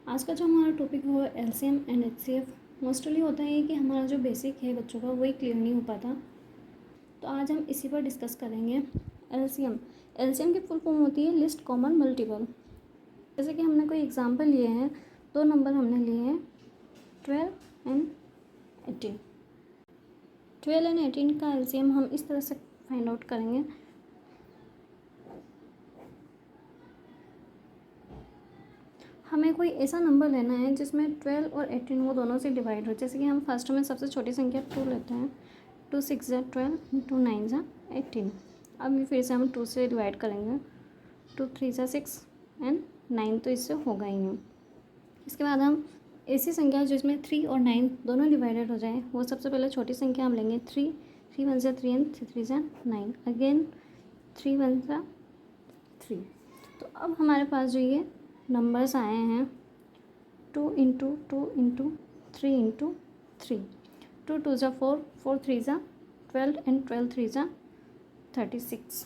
आज का जो हमारा टॉपिक है वो एलसीएम एंड एचसीएफ। मोस्टली होता है कि हमारा जो बेसिक है बच्चों का वही क्लियर नहीं हो पाता, तो आज हम इसी पर डिस्कस करेंगे। एलसीएम एलसीएम की फुल फॉर्म होती है लिस्ट कॉमन मल्टीपल। जैसे कि हमने कोई एग्जांपल लिए हैं, दो नंबर हमने लिए हैं 12 एंड 18। 12 एंड 18 का एलसीएम हम इस तरह से फाइंड आउट करेंगे। हमें कोई ऐसा नंबर लेना है जिसमें 12 और 18 वो दोनों से डिवाइड हो। जैसे कि हम फर्स्ट में सबसे छोटी संख्या 2 लेते हैं। 2 6 ज़ा 12, 2 9 ज़ा 18। अब फिर से हम 2 से डिवाइड करेंगे। 2 3 ज़ा 6 एंड 9 तो इससे होगा ही नहीं। इसके बाद हम ऐसी संख्या जिसमें 3 और 9 दोनों डिवाइडेड हो जाए, वो सबसे पहले छोटी संख्या हम लेंगे 3। 3 1 ज़ा 3 एंड 3 ज़ा 9। अगेन 3 1 ज़ा 3। तो अब हमारे पास जो ये नंबर्स आए हैं 2 इंटू 2 इंटू 3 इंटू 3। 2 2 ज़ा 4, 4 3 ज़ा 12 एंड 12 3 ज़ा 36।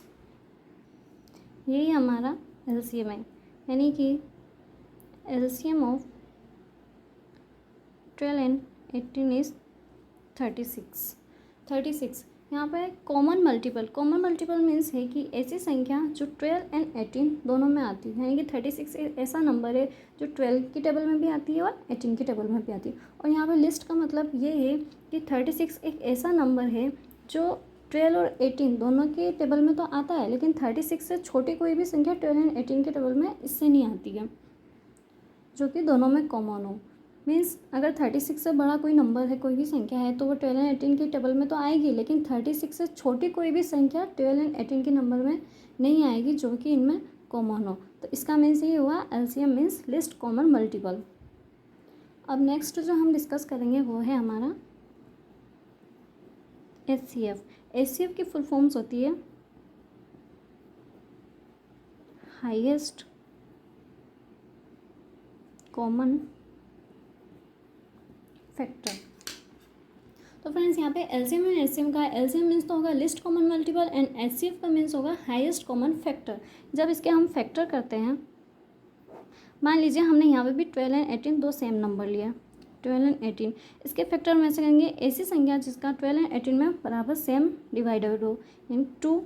यही हमारा एलसीएम है, यानी कि एलसीएम ऑफ 12 एंड 18 इज़ 36। 36 यहाँ पर कॉमन मल्टीपल मीन्स है कि ऐसी संख्या जो 12 एंड 18 दोनों में आती है, यानी कि 36 ऐसा नंबर है जो 12 की टेबल में भी आती है और 18 की टेबल में भी आती है। और यहाँ पे लिस्ट का मतलब ये है कि 36 एक ऐसा नंबर है जो 12 और 18 दोनों के टेबल में तो आता है, लेकिन 36 से छोटी कोई भी संख्या 12 एंड 18 के टेबल में इससे नहीं आती है, जो कि दोनों में कॉमन हो। मीन्स अगर 36 से बड़ा कोई नंबर है, कोई भी संख्या है, तो वो 12 एंड 18 की टेबल में तो आएगी, लेकिन 36 से छोटी कोई भी संख्या 12 एंड 18 के नंबर में नहीं आएगी, जो कि इनमें कॉमन हो। तो इसका मीन्स ये हुआ LCM means list common multiple. अब नेक्स्ट जो हम डिस्कस करेंगे वो है हमारा एचसीएफ। एचसीएफ की फुल फॉर्म्स होती है हाईएस्ट कॉमन फैक्टर। तो फ्रेंड्स यहाँ पे एलसीएम एंड एचसीएफ का एलसीएम मीन्स तो होगा list common multiple and HCF का मीन्स होगा हाईएस्ट कॉमन फैक्टर। जब इसके हम फैक्टर करते हैं, मान लीजिए हमने यहाँ पे भी 12 एंड 18 दो सेम नंबर लिया, 12 एंड 18। इसके फैक्टर में से करेंगे ऐसी संख्या जिसका 12 एंड 18 में बराबर सेम डिवाइडेड हो, यानी 2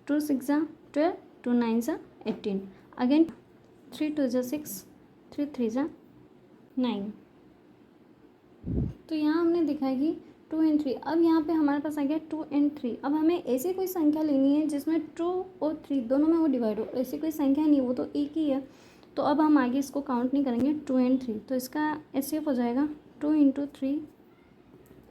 2 6 ज़ा 12, 2 9 ज़ा 18। अगेन 3 2 ज़ा 6, 3 3 ज़ा 9। तो यहाँ हमने दिखाया कि 2 एंड 3। अब यहाँ पे हमारे पास आ गया 2 एंड 3। अब हमें ऐसी कोई संख्या लेनी है जिसमें 2 और 3 दोनों में वो डिवाइड हो। ऐसी कोई संख्या नहीं, वो तो एक ही है। तो अब हम आगे इसको काउंट नहीं करेंगे 2 एंड 3। तो इसका एचसीएफ हो जाएगा 2 इंटू 3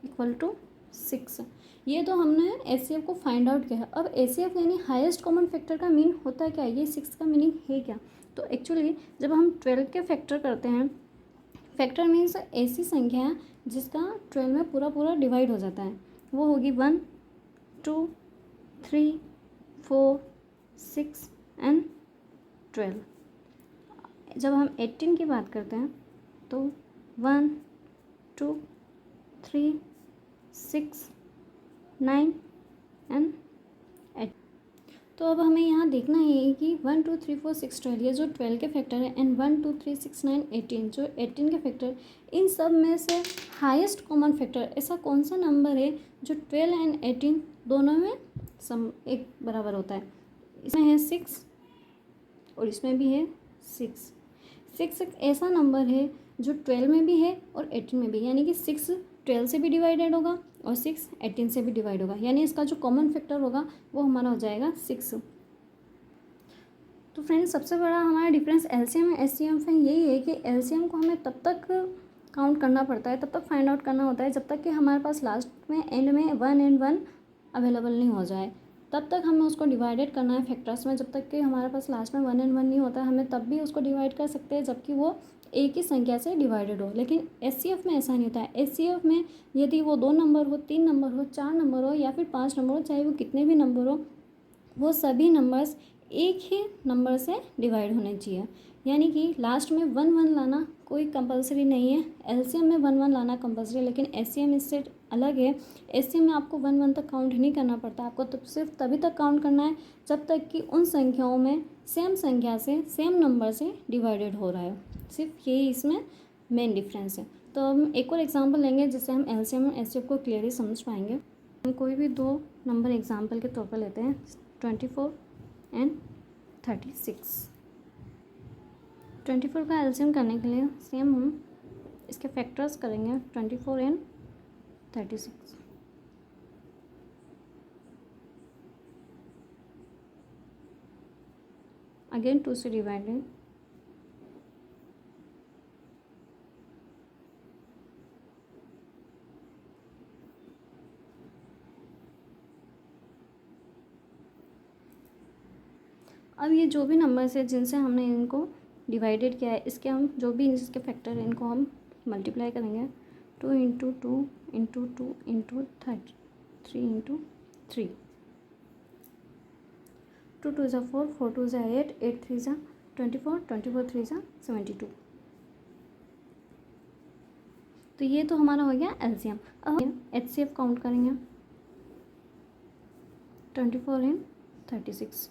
इक्वल टू 6। ये तो हमने एचसीएफ को फाइंड आउट किया है। अब एचसीएफ यानी हाईएस्ट कॉमन फैक्टर का मीन होता है क्या, ये 6 का मीनिंग है क्या? तो एक्चुअली जब हम 12 के फैक्टर करते हैं, फैक्टर मीन्स ऐसी संख्या जिसका 12 में पूरा डिवाइड हो जाता है, वो होगी 1 2 3 4 6 एंड 12। जब हम 18 की बात करते हैं तो 1 2 3 6 9 एंड 8। तो अब हमें यहाँ देखना है कि 1 2 3 4 6 12 ये जो 12 के फैक्टर है, एंड 1 2 3 6 9 18 जो 18 के फैक्टर, इन सब में से हाईएस्ट कॉमन फैक्टर ऐसा कौन सा नंबर है जो 12 एंड 18 दोनों में सम एक बराबर होता है? इसमें है 6 और इसमें भी है 6। 6 एक ऐसा नंबर है जो 12 में भी है और 18 में भी, यानी कि 6 12 से भी डिवाइडेड होगा और 6 18 से भी डिवाइड होगा, यानी इसका जो कॉमन फैक्टर होगा वो हमारा हो जाएगा 6। तो फ्रेंड्स सबसे बड़ा हमारा डिफरेंस एलसीएम और एचसीएफ में यही है कि एलसीएम को हमें तब तक काउंट करना पड़ता है, तब तक फाइंड आउट करना होता है जब तक कि हमारे पास लास्ट में एंड में 1 एंड 1 अवेलेबल नहीं हो जाए। तब तक हमें उसको डिवाइडेड करना है फैक्टर्स में। जब तक कि हमारे पास लास्ट में 1 एंड 1 नहीं होता है, हमें तब भी उसको डिवाइड कर सकते हैं जबकि वो एक ही संख्या से डिवाइडेड हो। लेकिन एचसीएफ में ऐसा नहीं होता है। एचसीएफ में यदि वो 2 नंबर हो, 3 नंबर हो, 4 नंबर हो या फिर 5 नंबर हो, चाहे वो कितने भी नंबर हो, वो सभी नंबर्स एक ही नंबर से डिवाइड होने चाहिए, यानी कि लास्ट में 1 1 लाना कोई कंपलसरी नहीं है। एलसीएम में 1 1 लाना कंपलसरी है, लेकिन एचसीएम इससे अलग है। एचसीएम में आपको 1 1 तक काउंट नहीं करना पड़ता, आपको तो सिर्फ तभी तक काउंट करना है जब तक कि उन संख्याओं में सेम संख्या से सेम नंबर से डिवाइडेड हो रहा है। सिर्फ यही इसमें मेन डिफरेंस है। तो हम एक और एग्जांपल लेंगे जिससे हम एलसीएम और एचसीएफ को क्लियरली समझ पाएंगे। हम कोई भी 2 नंबर एग्जांपल के तौर पर लेते हैं, 24 एंड 36। 24 का एलसीएम करने के लिए सेम हम इसके फैक्टर्स करेंगे, 24 एंड 36। अगेन 2 से डिवाइडेड, अब ये जो भी नंबर्स है जिनसे हमने इनको डिवाइडेड किया है, इसके हम जो भी इसके फैक्टर हैं इनको हम मल्टीप्लाई करेंगे। 2 इंटू 2 इंटू 2 इंटू 3 इंटू 3। 2 2 ज़ा 4, 4 2 ज़ा 8, 8 3 ज़ा 24, 24 3 ज़ा 72। तो ये तो हमारा हो गया एलसीएम। अब हम एचसीएफ काउंट करेंगे, 24 एंड 36।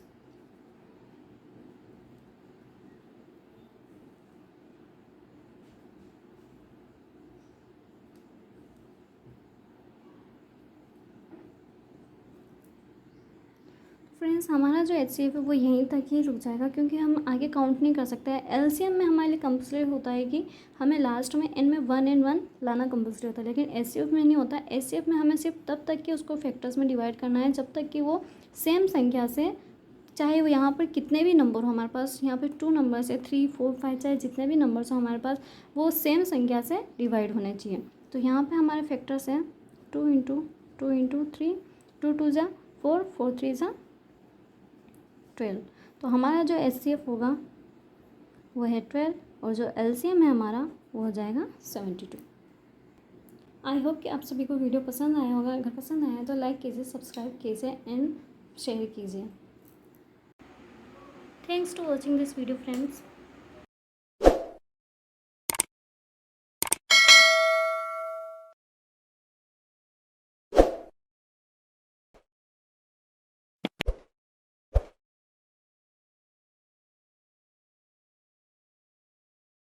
फ्रेंड्स हमारा जो एचसीएफ है वो यहीं तक ही रुक जाएगा, क्योंकि हम आगे काउंट नहीं कर सकते हैं। एलसीएम में हमारे लिए कंपल्सरी होता है कि हमें लास्ट में एन में 1 एंड 1 लाना कंपल्सरी होता है, लेकिन एचसीएफ में नहीं होता। एचसीएफ में हमें सिर्फ तब तक कि उसको फैक्टर्स में डिवाइड करना है जब तक कि वो सेम संख्या से, चाहे वो यहाँ पर कितने भी नंबर हो हमारे पास, यहाँ पर 2 नंबर्स है, 3 4 5, चाहे जितने भी नंबर्स हो हमारे पास, वो सेम संख्या से डिवाइड होने चाहिए। तो यहाँ पर हमारे फैक्टर्स हैं 2 इंटू 2 इंटू 3, 2 2 ज़ा 4, 4 3 ज़ा 12। तो हमारा जो एचसीएफ होगा वो है 12, और जो एलसीएम है हमारा वो हो जाएगा 72। आई होप कि आप सभी को वीडियो पसंद आया होगा। अगर पसंद आया तो लाइक कीजिए, सब्सक्राइब कीजिए एंड शेयर कीजिए। Thanks to watching this video friends.